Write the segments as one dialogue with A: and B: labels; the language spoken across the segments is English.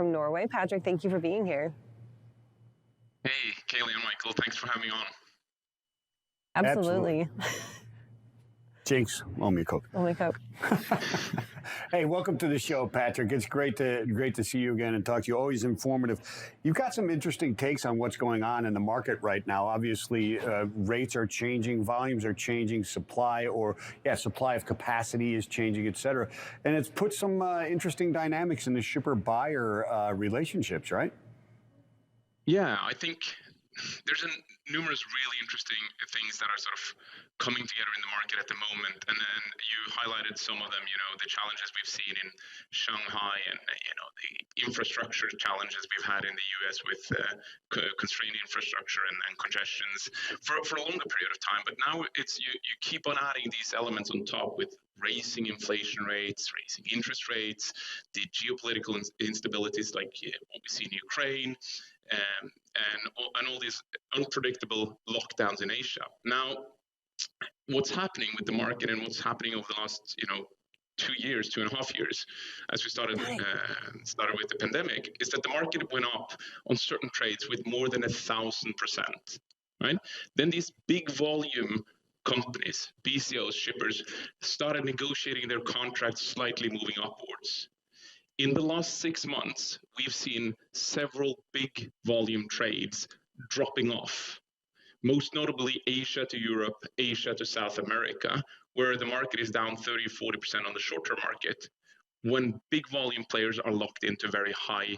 A: from Norway. Patrick, thank you for being here.
B: Hey, Kaylee and Michael, thanks for having me on.
A: Absolutely.
C: Jinx, owe me a Coke.
A: Owe me a Coke.
C: Hey, welcome to the show, Patrick. It's great to see you again and talk to you. Always informative. You've got some interesting takes on what's going on in the market right now. Obviously, rates are changing, volumes are changing, supply of capacity is changing, et cetera. And it's put some interesting dynamics in the shipper-buyer relationships, right?
B: Yeah, I think there's numerous really interesting things that are sort of coming together in the market at the moment, and then you highlighted some of them. The challenges we've seen in Shanghai, and the infrastructure challenges we've had in the U.S. with constrained infrastructure and congestions for a longer period of time. But now it's you keep on adding these elements on top with raising inflation rates, raising interest rates, the geopolitical instabilities like what we see in Ukraine. And all these unpredictable lockdowns in Asia. Now, what's happening with the market and what's happening over the last 2.5 years, as we started with the pandemic, is that the market went up on certain trades with more than 1,000%. Right? Then these big volume companies, BCOs, shippers, started negotiating their contracts slightly moving upwards. In the last 6 months, we've seen several big volume trades dropping off, most notably Asia to Europe, Asia to South America, where the market is down 30-40% on the short-term market, when big volume players are locked into very high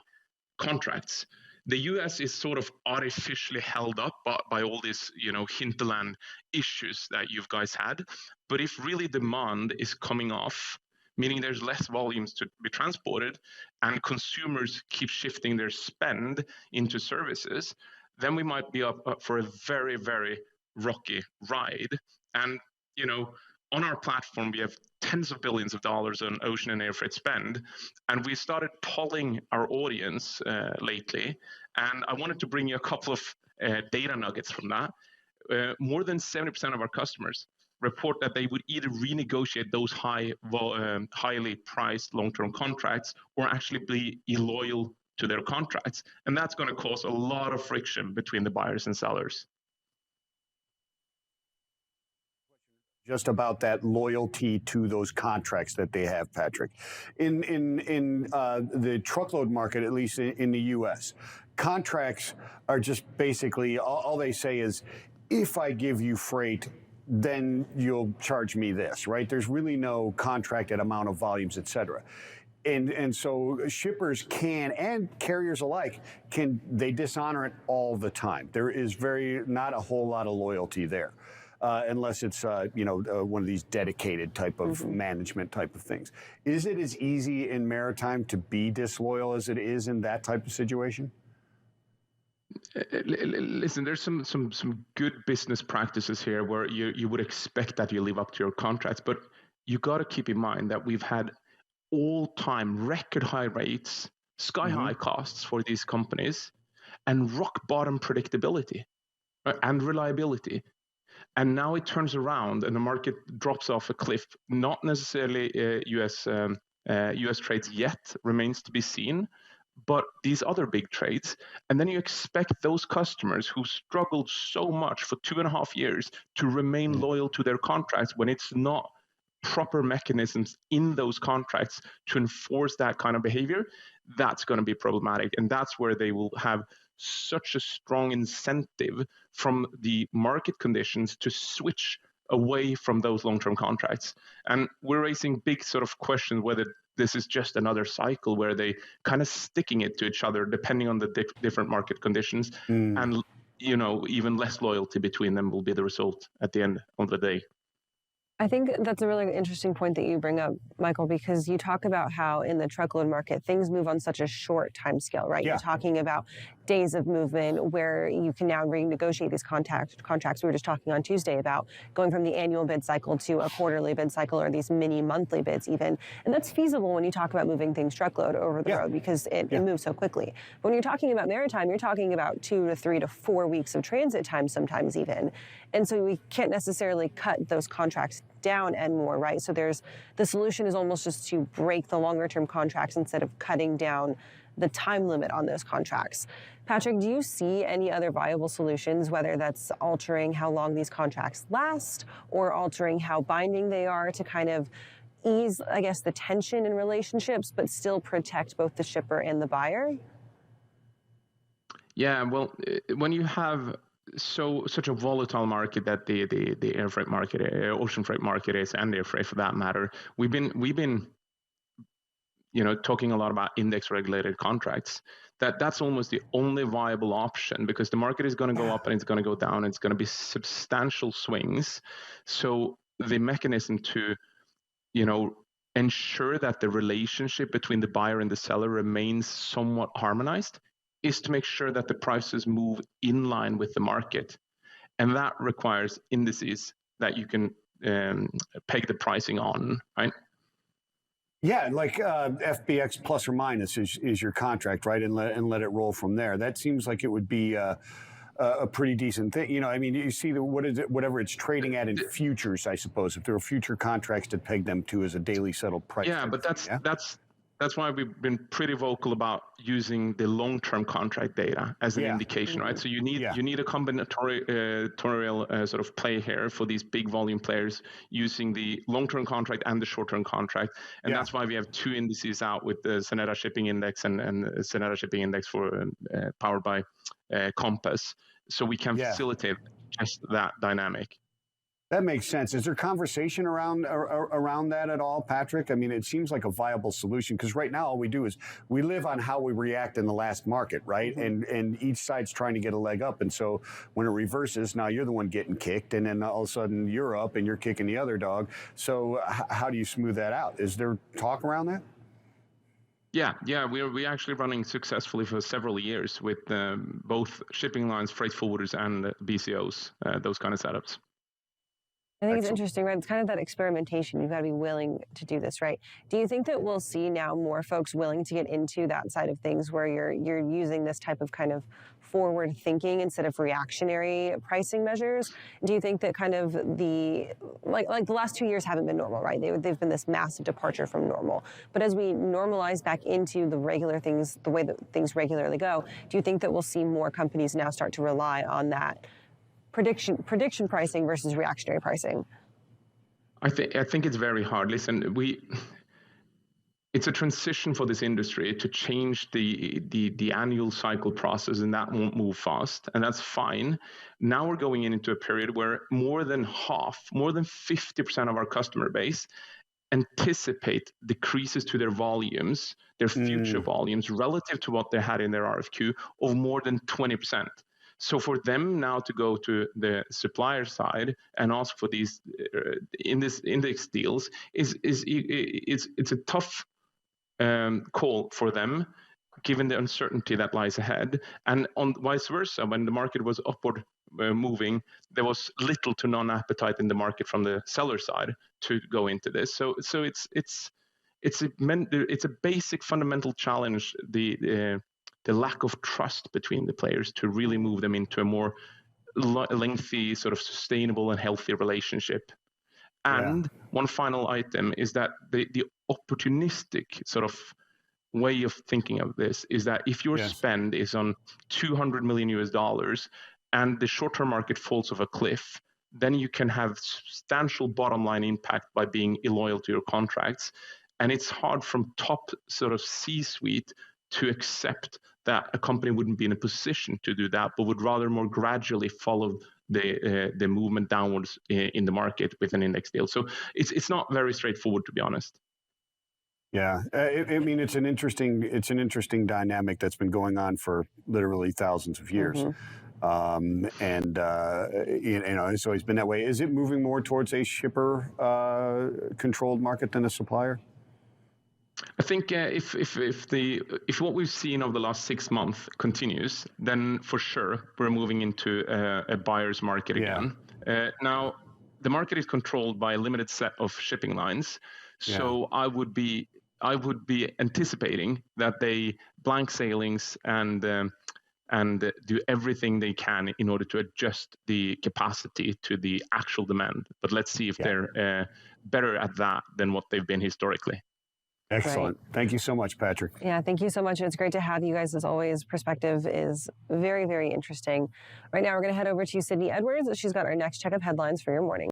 B: contracts. The US is sort of artificially held up by all these, hinterland issues that you guys had. But if really demand is coming off, meaning there's less volumes to be transported and consumers keep shifting their spend into services, then we might be up for a very, very rocky ride. And, on our platform, we have tens of billions of dollars on ocean and air freight spend. And we started polling our audience lately. And I wanted to bring you a couple of data nuggets from that. More than 70% of our customers report that they would either renegotiate those highly priced long-term contracts or actually be illoyal to their contracts. And that's going to cause a lot of friction between the buyers and sellers.
C: Just about that loyalty to those contracts that they have, Patrick. In the truckload market, at least in the U.S., contracts are just basically, all they say is, if I give you freight, then you'll charge me this, right? There's really no contracted amount of volumes, et cetera. And so shippers can, and carriers alike, they dishonor it all the time. There is not a whole lot of loyalty there. Unless it's one of these dedicated type of management type of things. Is it as easy in maritime to be disloyal as it is in that type of situation?
B: Listen, there's some good business practices here where you would expect that you live up to your contracts, but you got to keep in mind that we've had all-time record high rates, sky-high costs for these companies, and rock-bottom predictability and reliability. And now it turns around and the market drops off a cliff. Not necessarily US trades yet, remains to be seen, but these other big trades. And then you expect those customers who struggled so much for 2.5 years to remain loyal to their contracts when it's not proper mechanisms in those contracts to enforce that kind of behavior. That's going to be problematic. And that's where they will have such a strong incentive from the market conditions to switch away from those long-term contracts. And we're raising big sort of questions whether this is just another cycle where they kind of sticking it to each other depending on the different market conditions. And, even less loyalty between them will be the result at the end of the day.
A: I think that's a really interesting point that you bring up, Michael, because you talk about how in the truckload market, things move on such a short time scale, right?
C: Yeah.
A: You're talking about days of movement where you can now renegotiate these contracts. We were just talking on Tuesday about going from the annual bid cycle to a quarterly bid cycle or these mini monthly bids even. And that's feasible when you talk about moving things truckload over the road because it moves so quickly. But when you're talking about maritime, you're talking about 2 to 3 to 4 weeks of transit time sometimes even. And so we can't necessarily cut those contracts down and more, right? So the solution is almost just to break the longer term contracts instead of cutting down the time limit on those contracts. Patrick, do you see any other viable solutions, whether that's altering how long these contracts last or altering how binding they are to kind of ease, I guess, the tension in relationships, but still protect both the shipper and the buyer?
B: Yeah, well, when you have such a volatile market that the air freight market, ocean freight market is, and air freight for that matter, we've been talking a lot about index regulated contracts. That's almost the only viable option, because the market is going to go up and it's going to go down. It's going to be substantial swings. So the mechanism to ensure that the relationship between the buyer and the seller remains somewhat harmonized is to make sure that the prices move in line with the market. And that requires indices that you can peg the pricing on, right?
C: Yeah, like FBX plus or minus is your contract, right? And let it roll from there. That seems like it would be a pretty decent thing. I mean, you see whatever it's trading at in futures, I suppose. If there are future contracts to peg them to as a daily settled price.
B: Yeah, but that's why we've been pretty vocal about using the long-term contract data as an indication, right? So you need a combinatorial sort of play here for these big volume players using the long-term contract and the short-term contract, and that's why we have two indices out with the Soneta Shipping Index and Soneta Shipping Index for powered by Compass, so we can facilitate just that dynamic.
C: That makes sense. Is there conversation around that at all, Patrick? I mean, it seems like a viable solution, because right now all we do is we live on how we react in the last market, right? And each side's trying to get a leg up. And so when it reverses, now you're the one getting kicked, and then all of a sudden you're up and you're kicking the other dog. So how do you smooth that out? Is there talk around that?
B: Yeah, we're actually running successfully for several years with both shipping lines, freight forwarders, and BCOs, those kind of setups.
A: I think it's interesting, right? It's kind of that experimentation. You've got to be willing to do this, right? Do you think that we'll see now more folks willing to get into that side of things, where you're using this type of kind of forward thinking instead of reactionary pricing measures? Do you think that kind of the last 2 years haven't been normal, right? They've been this massive departure from normal. But as we normalize back into the regular things, the way that things regularly go, do you think that we'll see more companies now start to rely on that prediction pricing versus reactionary pricing?
B: I think it's very hard. Listen, it's a transition for this industry to change the annual cycle process, and that won't move fast, and that's fine. Now we're going into a period where more than 50% of our customer base anticipate decreases to their volumes, their future volumes, relative to what they had in their RFQ, of more than 20%. So for them now to go to the supplier side and ask for these index deals it's a tough call for them, given the uncertainty that lies ahead. And on vice versa, when the market was upward moving, there was little to none appetite in the market from the seller side to go into this. So it's a basic fundamental challenge, the lack of trust between the players, to really move them into a more lengthy, sort of sustainable and healthy relationship. And one final item is that the opportunistic sort of way of thinking of this is that if your spend is on $200 million and the short-term market falls off a cliff, then you can have substantial bottom line impact by being illoyal to your contracts. And it's hard from top sort of C-suite to accept that a company wouldn't be in a position to do that, but would rather more gradually follow the movement downwards in the market with an index deal. So it's not very straightforward, to be honest.
C: Yeah, I mean, it's an interesting dynamic that's been going on for literally thousands of years. And it's always been that way. Is it moving more towards a shipper controlled market than a supplier?
B: I think if what we've seen over the last 6 months continues, then for sure we're moving into a buyer's market again. Now, the market is controlled by a limited set of shipping lines, so I would be anticipating that they blank sailings and do everything they can in order to adjust the capacity to the actual demand. But let's see if they're better at that than what they've been historically.
C: Excellent.
A: Right.
C: Thank you so much, Patrick.
A: Yeah, thank you so much. It's great to have you guys as always. Perspective is very, very interesting. Right now, we're going to head over to Sydney Edwards. She's got our next check of headlines for your morning.